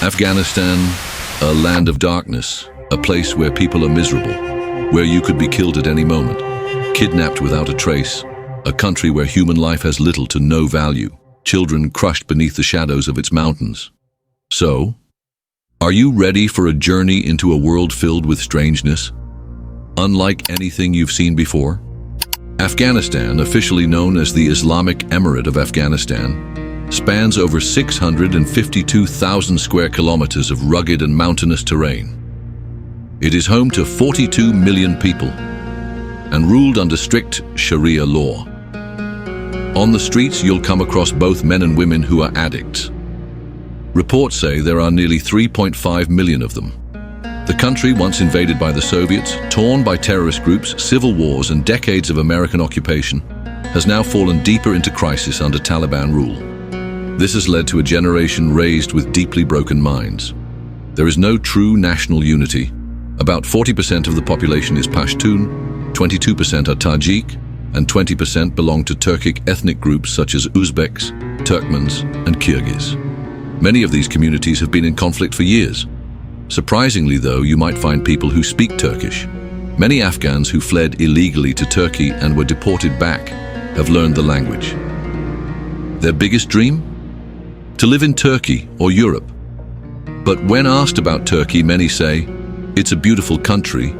Afghanistan, a land of darkness, a place where people are miserable, where you could be killed at any moment, kidnapped without a trace, a country where human life has little to no value, children crushed beneath the shadows of its mountains. So, are you ready for a journey into a world filled with strangeness, unlike anything you've seen before? Afghanistan, officially known as the Islamic Emirate of Afghanistan, spans over 652,000 square kilometers of rugged and mountainous terrain. It is home to 42 million people and ruled under strict Sharia law. On the streets, you'll come across both men and women who are addicts. Reports say there are nearly 3.5 million of them. The country, once invaded by the Soviets, torn by terrorist groups, civil wars, and decades of American occupation, has now fallen deeper into crisis under Taliban rule. This has led to a generation raised with deeply broken minds. There is no true national unity. About 40% of the population is Pashtun, 22% are Tajik, and 20% belong to Turkic ethnic groups such as Uzbeks, Turkmens, and Kyrgyz. Many of these communities have been in conflict for years. Surprisingly, though, you might find people who speak Turkish. Many Afghans who fled illegally to Turkey and were deported back have learned the language. Their biggest dream? To live in Turkey or Europe. But when asked about Turkey, many say, it's a beautiful country,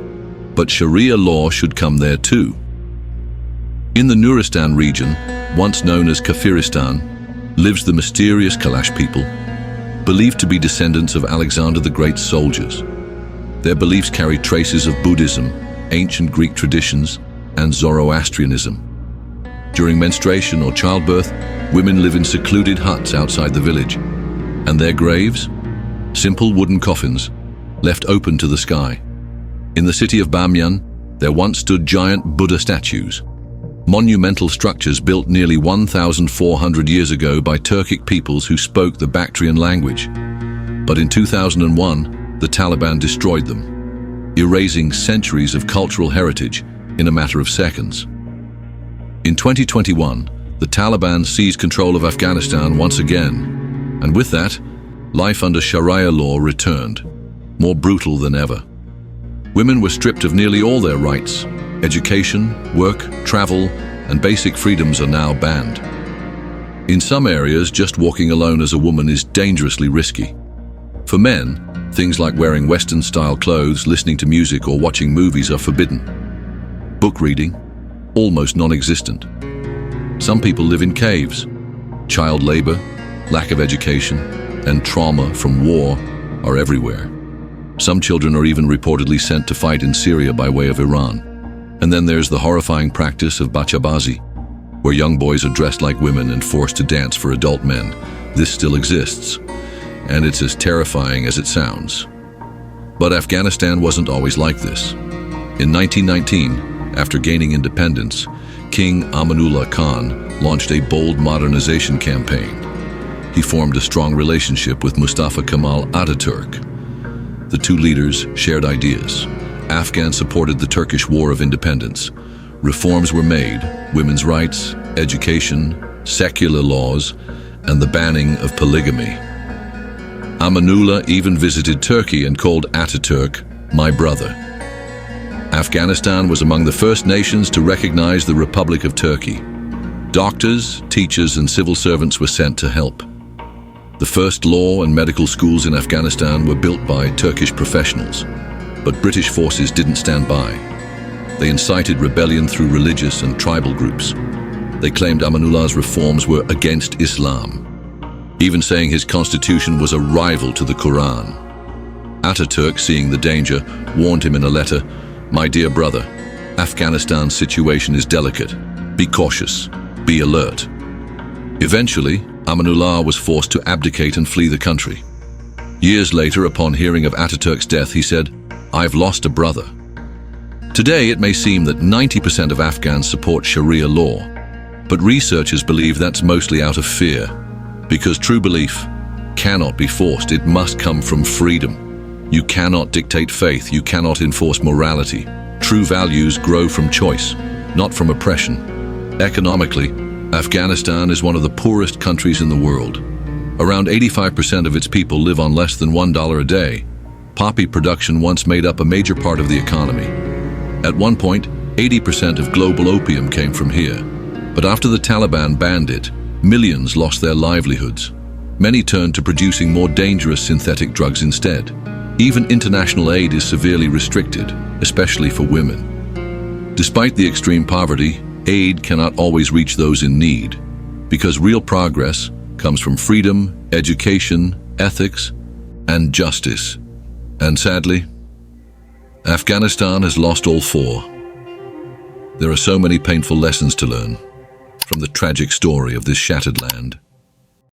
but Sharia law should come there too. In the Nuristan region, once known as Kafiristan, lives the mysterious Kalash people, believed to be descendants of Alexander the Great's soldiers. Their beliefs carry traces of Buddhism, ancient Greek traditions, and Zoroastrianism. During menstruation or childbirth, women live in secluded huts outside the village, and their graves? Simple wooden coffins, left open to the sky. In the city of Bamyan, there once stood giant Buddha statues, monumental structures built nearly 1,400 years ago by Turkic peoples who spoke the Bactrian language. But in 2001, the Taliban destroyed them, erasing centuries of cultural heritage in a matter of seconds. In 2021, the Taliban seized control of Afghanistan once again, and with that, life under Sharia law returned, more brutal than ever. Women were stripped of nearly all their rights. Education, work, travel, and basic freedoms are now banned. In some areas, just walking alone as a woman is dangerously risky. For men, things like wearing Western-style clothes, listening to music, or watching movies are forbidden. Book reading, almost non-existent. Some people live in caves. Child labor, lack of education, and trauma from war are everywhere. Some children are even reportedly sent to fight in Syria by way of Iran. And then there's the horrifying practice of Bachaabazi, where young boys are dressed like women and forced to dance for adult men. This still exists, and it's as terrifying as it sounds. But Afghanistan wasn't always like this. In 1919, after gaining independence, King Amanullah Khan launched a bold modernization campaign. He formed a strong relationship with Mustafa Kemal Atatürk. The two leaders shared ideas. Afghans supported the Turkish War of Independence. Reforms were made: women's rights, education, secular laws, and the banning of polygamy. Amanullah even visited Turkey and called Atatürk "my brother." Afghanistan was among the first nations to recognize the Republic of Turkey. Doctors, teachers, and civil servants were sent to help. The first law and medical schools in Afghanistan were built by Turkish professionals, but British forces didn't stand by. They incited rebellion through religious and tribal groups. They claimed Amanullah's reforms were against Islam, even saying his constitution was a rival to the Quran. Atatürk, seeing the danger, warned him in a letter, "My dear brother, Afghanistan's situation is delicate. Be cautious. Be alert." Eventually, Amanullah was forced to abdicate and flee the country. Years later, upon hearing of Atatürk's death, he said, "I've lost a brother." Today, it may seem that 90% of Afghans support Sharia law, but researchers believe that's mostly out of fear, because true belief cannot be forced. It must come from freedom. You cannot dictate faith. You cannot enforce morality. True values grow from choice, not from oppression. Economically, Afghanistan is one of the poorest countries in the world. Around 85% of its people live on less than $1 a day. Poppy production once made up a major part of the economy. At one point, 80% of global opium came from here. But after the Taliban banned it, millions lost their livelihoods. Many turned to producing more dangerous synthetic drugs instead. Even international aid is severely restricted, especially for women. Despite the extreme poverty, aid cannot always reach those in need, because real progress comes from freedom, education, ethics, and justice. And sadly, Afghanistan has lost all four. There are so many painful lessons to learn from the tragic story of this shattered land.